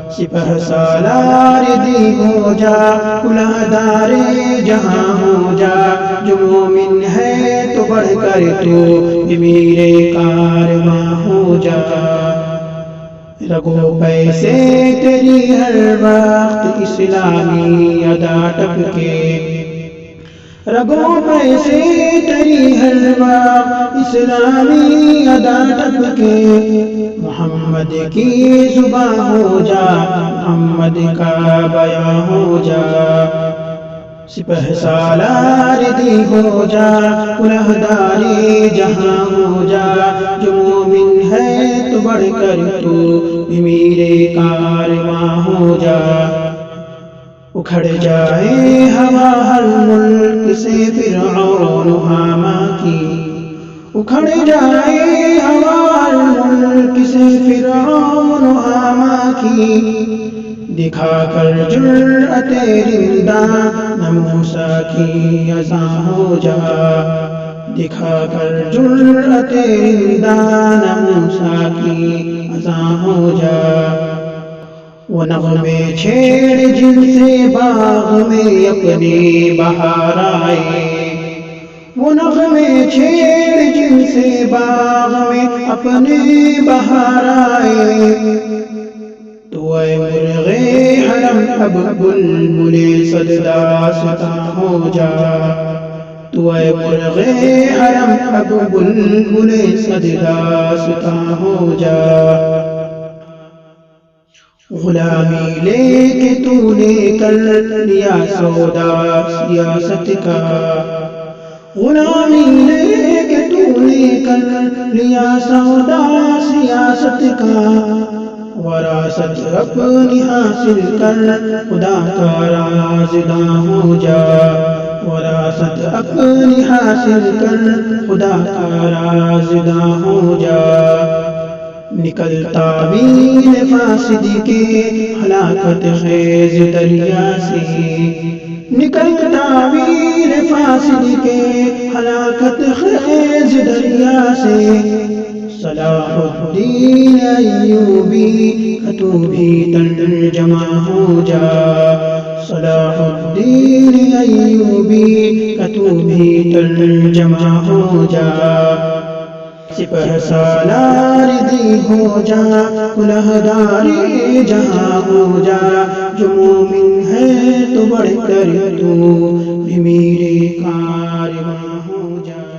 سپہ سالار دی ہو جا کلہدار جہاں ہو جا جو مومن ہے تو بڑھ کر تو میرے کارواں ہو جا رگو پیسے تیری ہر وقت اسلامی ادا ٹپکے رگو پیسے تیری ہر وقت اسلامی ادا ٹپکے محمد کی زبان ہو جا محمد کا بیان ہو جا سپہ سالار دی ہو جا کلہداری جہاں ہو جا جو مومن ہے تو بڑھ کر تو میرے کارواں ہو جا اکھڑ جائے ہوا ہر ملک سے فرعون حامان کی اکھڑ جائے ہوا ہر ملک سے فرعون حامان کی دکھا کر جرأت رندان موسیٰ کی اذاں ہو جا دکھا کر جرأت رندان موسیٰ کی اذاں ہو جا وہ نغمے چھیڑ جن سے باغ میں اپنی بہار آئے وہ نغمے چھیڑ جن سے باغ میں اپنی بہار آئے تو اے مرغے حرم اب بلبل صد داستاں ہو جا تو اے مرغے حرم اب بلبل صد داستاں ہو جا غلامی لے کے تو نے کر لیا سودا سیاست کا غلامی لے کے تو نے کر لیا سودا سیاست کا وراثت اپنی حاصل کر خدا کا رازداں ہو جا وراثت اپنی حاصل کر خدا کا رازداں ہو جا نکل تعبیر فاسد کے ہلاکت خیز دریا سے نکل تعبیر فاسد کے ہلاکت خیز دریا سے صلاح الدین ایوبی کا تو بھی ترجمہ ہو جا صلاح الدین ایوبی کا تو بھی ترجمہ ہو جا سپہ سالار دی ہو جا کلہداری جہاں ہو جا جو مومن ہے تو بڑھ کر تو بھی میرے کارواں ہو جا